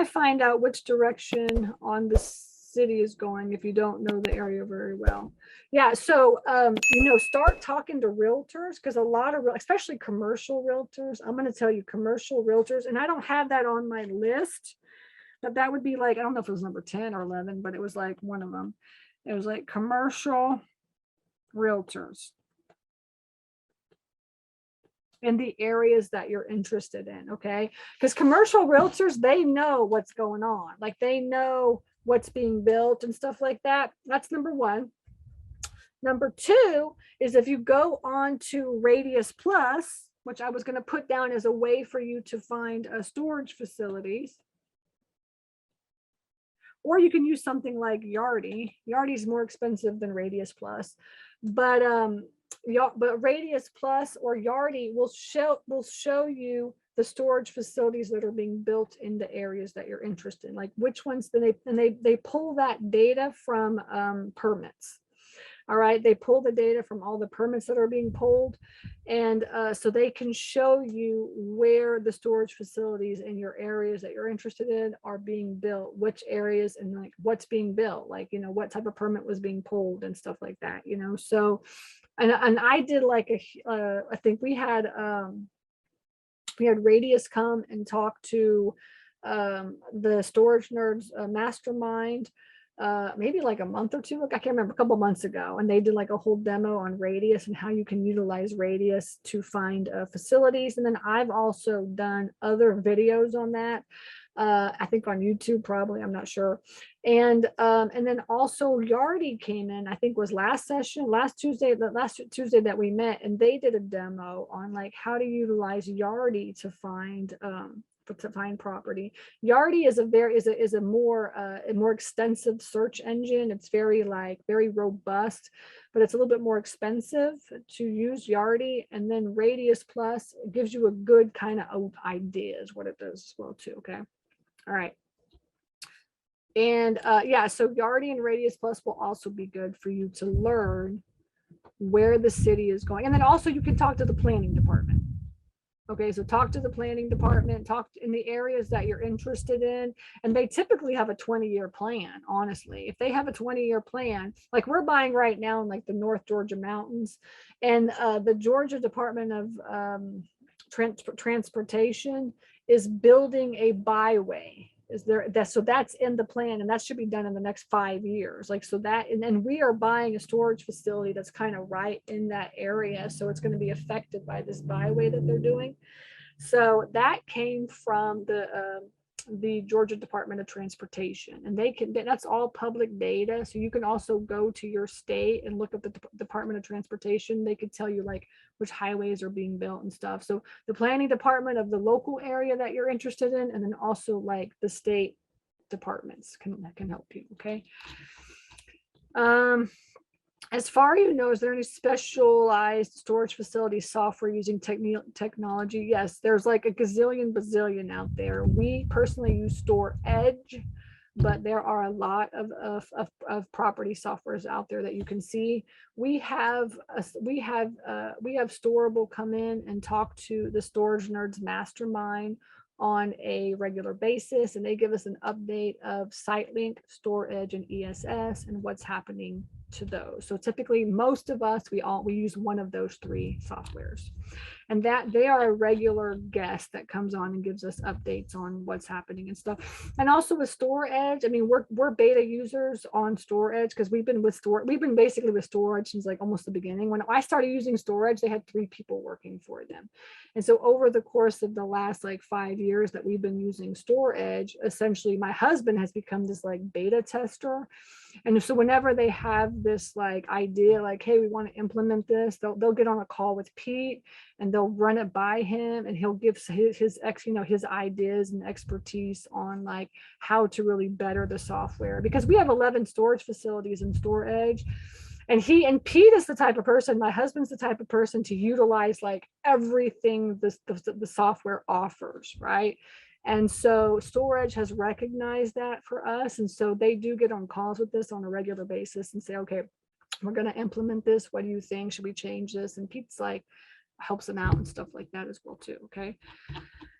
to find out which direction on the city is going if you don't know the area very well. Yeah, so start talking to realtors, because a lot of, especially commercial realtors, I'm going to tell you, commercial realtors, and I don't have that on my list, but that would be like, I don't know if it was number 10 or 11, but it was like one of them. It was like commercial realtors in the areas that you're interested in, okay? Because commercial realtors, they know what's going on. Like, they know what's being built and stuff like that. That's number one. Number two is if you go on to Radius Plus, which I was going to put down as a way for you to find storage facilities, or you can use something like Yardi. Yardi is more expensive than Radius Plus, but Radius Plus or Yardi will show you the storage facilities that are being built in the areas that you're interested in, like which ones. They pull that data from permits. All right, they pull the data from all the permits that are being pulled, and so they can show you where the storage facilities in your areas that you're interested in are being built, which areas, and like what's being built, like, what type of permit was being pulled and stuff like that, so, and I did like I think we had Radius come and talk to the Storage Nerds mastermind, maybe like a month or two, I can't remember, a couple months ago, and they did like a whole demo on Radius and how you can utilize Radius to find facilities. And then I've also done other videos on that, I think on YouTube, probably, I'm not sure. And then also Yardi came in, I think was last Tuesday that we met, and they did a demo on like how to utilize Yardi to find property. Yardi is a more extensive search engine. It's very robust, but it's a little bit more expensive to use Yardi. And then Radius Plus gives you a good kind of idea is what it does as well too. Okay. All right. And so Yardi and Radius Plus will also be good for you to learn where the city is going. And then also you can talk to the planning department. Okay, so talk to the planning department, talk in the areas that you're interested in, and they typically have a 20-year plan, honestly. If they have a 20-year plan, like we're buying right now in like the North Georgia mountains, and the Georgia Department of Transportation is building a byway. So that's in the plan, and that should be done in the next 5 years. Like, so that, and then we are buying a storage facility that's kind of right in that area. So it's going to be affected by this byway that they're doing. So that came from the Georgia Department of Transportation, and that's all public data. So you can also go to your state and look at the Department of Transportation. They could tell you like which highways are being built and stuff. So the planning department of the local area that you're interested in, and then also like the state departments can help you. Okay. As far as you know, is there any specialized storage facility software using technology? Yes, there's like a gazillion bazillion out there. We personally use Store Edge, but there are a lot of property softwares out there that you can see. We have Storable come in and talk to the Storage Nerds Mastermind on a regular basis, and they give us an update of SiteLink, Store Edge, and ESS, and what's happening to those. So typically most of us, we use one of those three softwares, and that they are a regular guest that comes on and gives us updates on what's happening and stuff. And also with Store Edge, I mean, we're beta users on Store Edge because we've been basically with Store Edge since like almost the beginning. When I started using Store Edge, they had 3 people working for them. And so over the course of the last like 5 years that we've been using Store Edge, essentially my husband has become this like beta tester. And so whenever they have this like idea, like, hey, we want to implement this, they'll get on a call with Pete and they'll run it by him, and he'll give his ideas and expertise on like how to really better the software, because we have 11 storage facilities in Store Edge. And Pete is the type of person, my husband's the type of person to utilize like everything the software offers, right? And so Store Edge has recognized that for us. And so they do get on calls with this on a regular basis and say, okay, we're going to implement this. What do you think? Should we change this? And Pete's like, helps them out and stuff like that as well too. Okay.